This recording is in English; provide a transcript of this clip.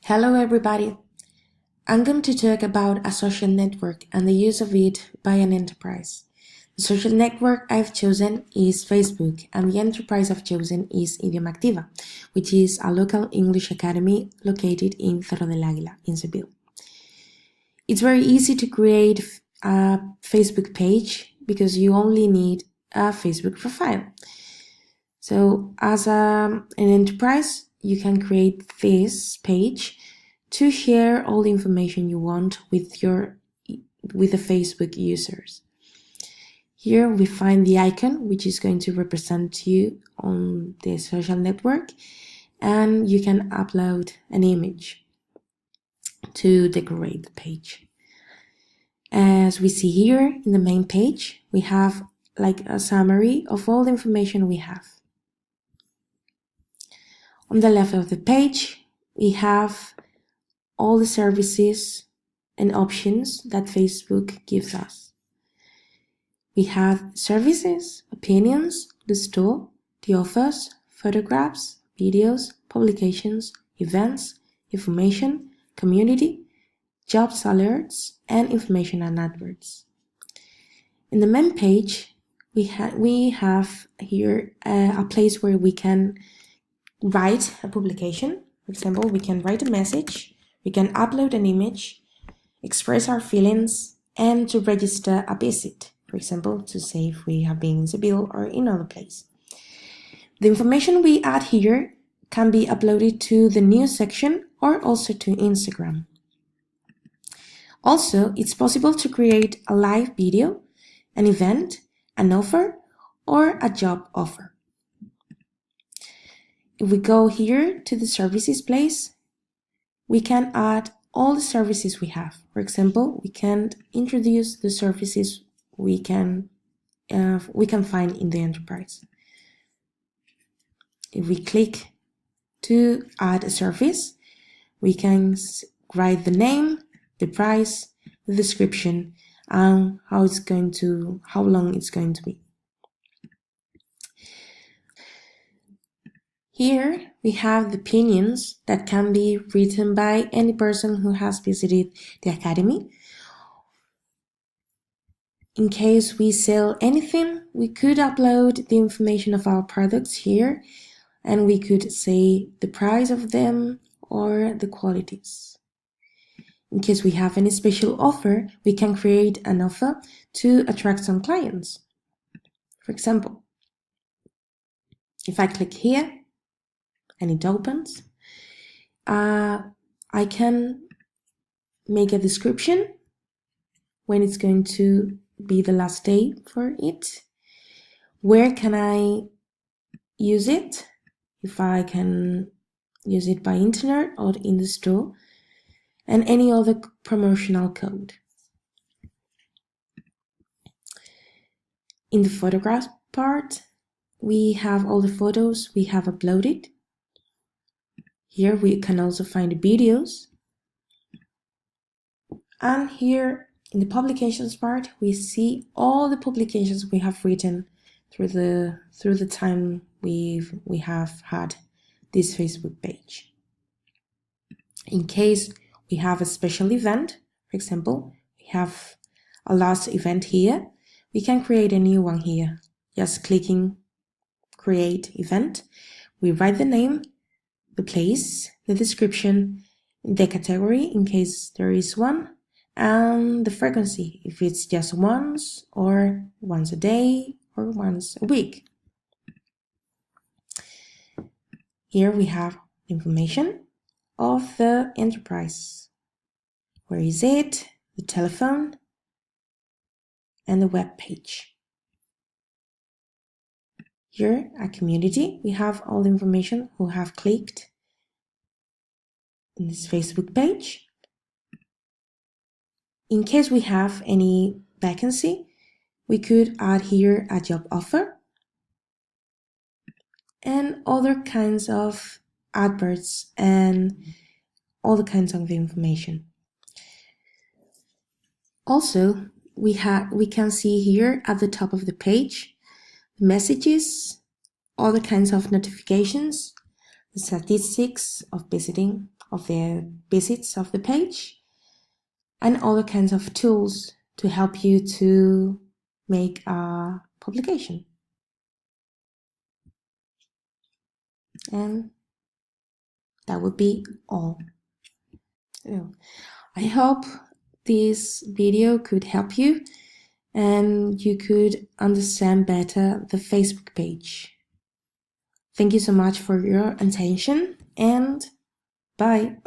Hello everybody! I'm going to talk about a social network and the use of it by an enterprise. The social network I've chosen is Facebook, and the enterprise I've chosen is Idioma Activa, which is a local English academy located in Cerro del Águila in Seville. It's very easy to create a Facebook page because you only need a Facebook profile. So as an enterprise, you can create this page to share all the information you want with the Facebook users. Here we find the icon, which is going to represent you on the social network, and you can upload an image to decorate the page. As we see here in the main page, we have like a summary of all the information we have. On the left of the page, we have all the services and options that Facebook gives us. We have services, opinions, the store, the offers, photographs, videos, publications, events, information, community, jobs alerts, and information and adverts. In the main page, we have here a place where we can write a publication. For example, we can write a message, we can upload an image, express our feelings, and to register a visit. For example, to say if we have been in Seville or in another place. The information we add here can be uploaded to the news section or also to Instagram. Also, it's possible to create a live video, an event, an offer, or a job offer. If we go here to the services place, we can add all the services we have. For example, we can introduce the services we can find in the enterprise. If we click to add a service, we can write the name, the price, the description, and how long it's going to be. Here we have the opinions that can be written by any person who has visited the academy. In case we sell anything, we could upload the information of our products here, and we could say the price of them or the qualities. In case we have any special offer, we can create an offer to attract some clients. For example, if I click here, and it opens, I can make a description when it's going to be the last day for it. Where can I use it? If I can use it by internet or in the store, and any other promotional code. In the photograph part, we have all the photos we have uploaded. Here we can also find the videos. And here in the publications part, we see all the publications we have written through the time we have had this Facebook page. In case we have a special event, for example, we have a last event here, we can create a new one here. Just clicking create event, we write the name, the place, the description, the category in case there is one, and the frequency, if it's just once or once a day or once a week. Here we have information of the enterprise. Where is it? The telephone and the web page. Here, a community, we have all the information who have clicked in this Facebook page. In case we have any vacancy, we could add here a job offer and other kinds of adverts and all the kinds of information. Also, we can see here at the top of the page messages, other kinds of notifications, the statistics of visiting, of the visits of the page, and other kinds of tools to help you to make a publication. And that would be all. So, I hope this video could help you and you could understand better the Facebook page. Thank you so much for your attention, and bye!